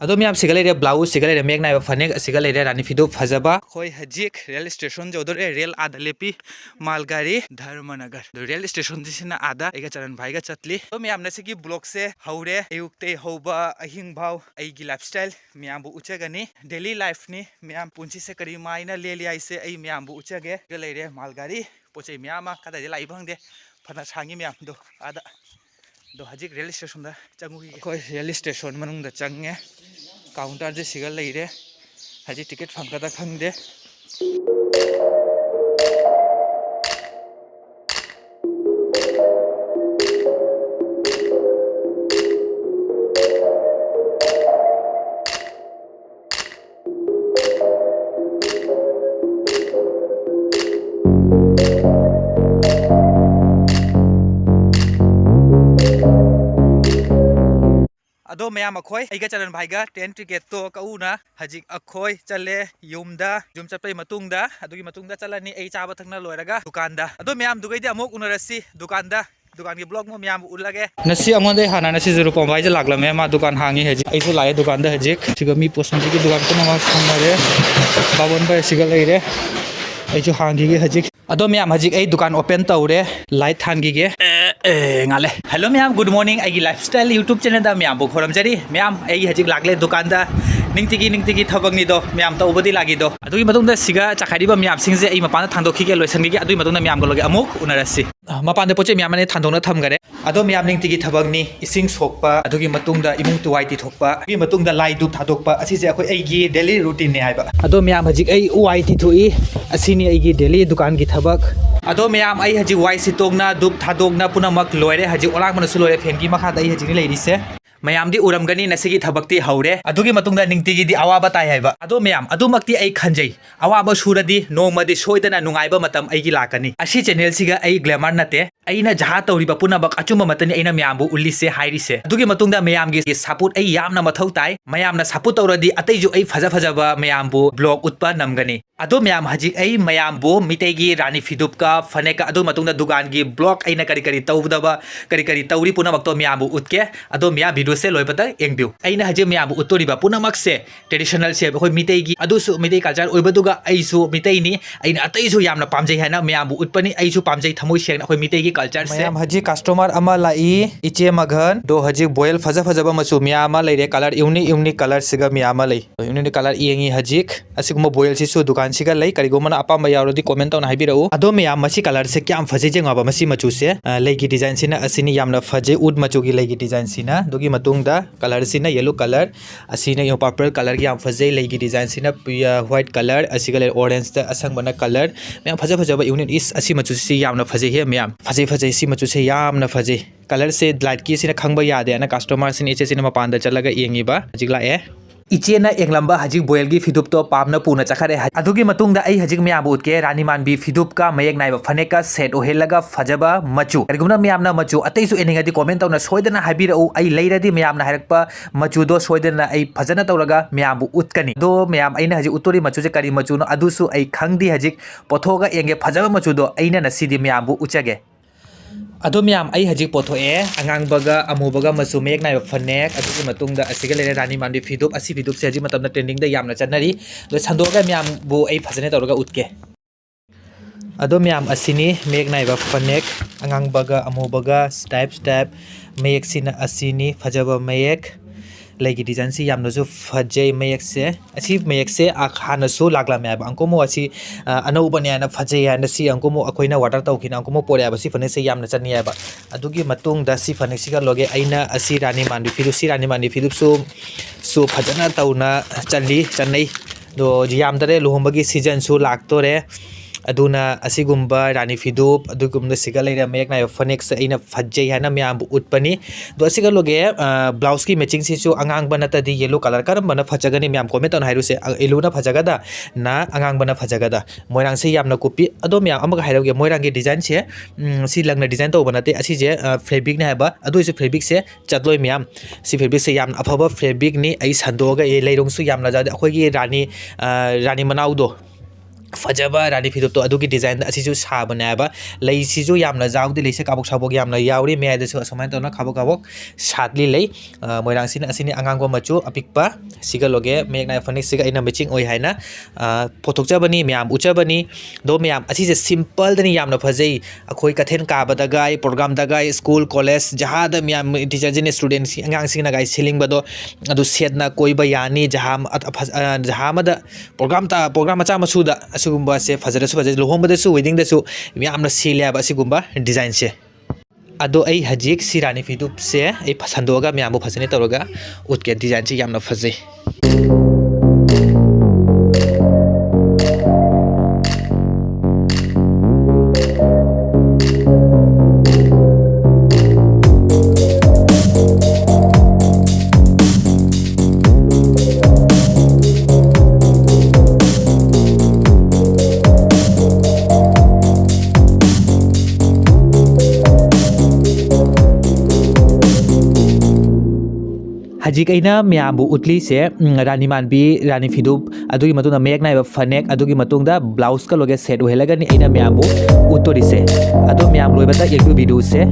अदो मैं सिगा लेरे ब्लाउज सिगा लेरे मेक नाइबा फनेक सिगा लेरे रानी फिदुप फजबा खोय हजिक रेल स्टेशन जोदरे रेल आदा लेपी मालगाड़ी धर्मनगर दो रेल स्टेशन दिसिना आदा एगा चरण भाईगा चतली तो मैं आमने सिगी ब्लॉग से हौरे अयुक्ते हौबा अहिंग भाव अइगी लाइफस्टाइल मियामबु उचगनी डेली लाइफ नि मियाम पुंसी से करी माइना लेली आइसे अइ मियामबु उचगे गे लेरे मालगाड़ी पोचे मियामा कदा लाई भंगदे फना सांगी मियाम दो आदा दो हजिक रेल स्टेशन दा चंगुगी कोई रेल स्टेशन मनुंग दा चंगे काउंटर जे सिगा लेरे हजी टिकट फंगदा खंगदे अदो मैम अखोय अइगा चलन भाईगा ट्रेन टिकेट तो कउना हजिक अखोय चले युमदा जुम चपै मतुंगदा अदुगी मतुंगदा चलनी अइ चाबा थंगना लोयरागा दुकानदा अदो मैम दुगैदि अमुक उनरसी दुकानदा दुकान की ब्लॉग में मैम उलगे नसी अमोदे हाना नसी जरूर पमाइजे लागलमे मा दुकान हांगी हजिक अइसु लाए दुकान दा हजिक सिगा मी पोसमजी की दुकान को नमा खंगरे बाबन भाई सिगा लेरे अइसु हांगी के हजिक अदो मैम हजिक अइ दुकान ओपन तौरे लाइट थानगी के ngale hello ma'am good morning I lifestyle YouTube channel दा मैम बो खोरमजरी मैम आई हजिक लागले दुकान दा निंगतिगी थबंगनी दो मैम तौबदी लागी दो अदुगी मतुंग सिगा चाखारिबा मैम सिंजे आई मपान थांदोखिगे लोइसनगी अदुगी मतुंग मैम गलोगे अमुक उनरसी मपान दे पोचे मैम ने थांदोना थमगरे अदो मैम निंगतिगी थबंगनी इसिंग सोकपा अदुगी मतुंग दा इमुंग तुवाइति थोकपा अदुगी मतुंग दा लाई दुप थादोकपा असिजे अखोय आइगी डेली रूटीन ने आइबा अदो मैम हजिक आई उवाइति थोई असिनी आइगी डेली दुकान की थबक अदो मैम आई हजिक वाइ सितोंगना दुप थादोगना पुनमक लोयरे हजिक ओलांग मनसु लोयरे फेनकी मखादा आई हजिक लेरिसे मैम दी उरमगनी नसिगी थबक्ति हौरे अदुगी मतुंगदा निंगतिगी दी अवाबा ताई हाइबा अदो मैम अदुमक्ति आई खंजै अवाबा सुरदी नोंगमदि सोइदना नुंगाइबा मतम आइगी लाकनी असी चैनल सिगा आई ग्लैमर नते अइना जहा तौरिबा पुनमक अचुम मतनी अइना मैमबु उल्लिसे हाइरिसे अदुगी मतुंगदा मैम गी सपोर्ट आई यामना मथौ ताई मैमना सपोर्ट तौरदी अतैजु आई फजबा मैमबु ब्लॉग उत्पा नमगनी अदो मैम हजिक आई मैमबु मितेगी रानी फिदुपका फनेका अदु मतुंगदा दुकान गी ब्लॉग अइना करी तौदबा करी तौरी पुनमक तो मैमबु उत्के अदो मैम वीडियो से लोइबता एंगबिउ अइना हजे मैमबु उत्तोरिबा पुनमक से ट्रेडिशनल से अखोय मितेगी अदुसु मिते कल्चर ओइबदुगा अइसु मितेनी अइना अतैजु यामना पामजै हाना मैमबु उत्पनी अइसु पामजै थमोय सेंग अखोय मितेगी कल्चर से मैम हजी कस्टमर अमा लाई इचे मगन दो हजी बोयल फजबा मचु मियामा लेरे कलर यूनिक कलर सिगा मियामा लै यूनिक कलर येंगी हजिक असिगुम बोयल सिसु दुकान सिगा लै करिगुमना अपाम यारोदी कमेंट तौना हाइबिरउ अदो मियाम मसी कलर से क्याम फजे जेंगाबा मसी मचु से लेगी डिजाइन सिना असिनी यामना फजे उड मचु की लेगी डिजाइन सिना दोगी मतुंगदा कलर सिना येलो कलर असिना यो पर्पल कलर की याम फजे लेगी डिजाइन सिना व्हाइट कलर असिगा ले ऑरेंज दा असंगबना कलर मैम फजबा यूनिक इस असी मचु से यामना फजे हे मैम फजे सी मचु से यामना फजे कलर से लाइट की सिना खंगबा यादे ना कस्टमर सिन इचे सिना मपान दा चलगा येंगिबा हजिक लाए इचेना एंगलंबा हजिक बोयल की फिदुप तो पामना पुना चखरे अदुगी मतुंगदा आई हजिक म्याम उतके रानी मानबी फिदुप का मयक नाइबा फनेका सेट ओहेलगा फजबा मचु करिगुमना म्यामना मचु अतैसु एनिंगदी कमेंट तौना सोइदना हाबिरउ आई लेरदी म्यामना हारकपा मचु दो सोइदना आई फजना तौरगा म्यामबु उतकनी दो म्याम आइना हजिक उतोरी मचु जे करी मचु नो अदुसु आई खंगदी हजिक पोथोगा एंगे फजबा मचु दो आइना नसीदी म्यामबु उचगे अदो मैम आई हजिक पोथोए अंगांगबगा अमुबगा मसु मेक नाइबा फनेक अदुगी मतुंगदा असिगा लेरे रानी मानबी फिदुप असी फिदुप से हजिक मतमना ट्रेंडिंग दा यामना चन्नरी दो संदोगा मैम बु आई फजने तौरगा उतके अदो मैम असिनी मेक नाइबा फनेक अंगांगबगा अमुबगा स्टाइप मेक सिना असिनी फजबा मेक लेगी डिजाइन से यामनसु फजे मयक से हानसु लागला मैब अंकोमो असी अनौबने याना फजे याना सी अंकोमो अखोइना वाटर तौखिना अंकोमो पोरेबा सी फने से यामना चन्नी याबा अदुगी मतुंग दा सी फने सिगा लोगे आइना असी रानी मानबी फिदुप सु फजना तौना चन्नै दो यामदरे लोहमबगी सीजन सु लागतोरे अदुना असिगुम्बा रानी फिदुप अदुगुम्दा सिगा लेरे मयक नाइबा फनेक से आइना फजे हाना म्याम उत्पनी दो असिगा लोगे ब्लाउज की मैचिंग सिसु अंगांग बनतदी येलो कलर करम बना फजगनी म्याम कमेंट on हाइरुसे येलोना फजगदा ना अंगांग बना फजगदा मोइरांग से यामना कुपी अदो म्याम अमगा हाइरोगे मोइरांग की डिजाइन से सी लंगना डिजाइन तो बनते असी जे फैब्रिक ने हाबा अदो इसे फैब्रिक से चतलोय म्याम सी फैब्रिक से याम अफबा फैब्रिक नि आई संदोगा ए लेरोंगसु यामना जादे अखोगी रानी मनाउदो फजब रानी फिदुप तो अदुगी डिजाइन असिजु साबनेबा लैसिजु यामना जाउदि लैसे काबुक साबोक यामना याउरी मेयादसु असमान तोना खाबोक खाबोक सातली लै मोइरांसिन असिनि आंगांगो मचु अपिकपा सिगा लोगे मेगना फनिक सिगा इना मैचिंग ओइ हाइना फोथोकजबनी म्याम उचबनी दो म्याम असिजे सिंपल दनि यामना फजै अखोइ कथेन काबदगा प्रोग्राम दगा स्कूल कॉलेज जहाद म्याम टीचर जिने स्टूडेंट्स अंगांग सिंगना गाइ सिलिंग बदो अदु सेटना कोइबा यानी जहामद प्रोग्राम मचा मसुदा असिगुम्बा से फजरसु फजर लुहोंबदसु वेडिंगदसु म्यामना सिलेबा असिगुम्बा डिजाइन से अदो आई हजिक सिरानी फिदुप से आई फसंदोगा म्यामबो फजने तौरगा उतके डिजाइन से यामना फजै हजिक अइना म्यामबु उतली से रानी मानबी रानी फिदुप अदुगी मतुंदा मेक नाइबा फनेक अदुगी मतुंदा ब्लाउज का लोगे सेट ओहेलगनी अइना म्यामबु उतोरी से अदो म्याम लोइबता एक वीडियो से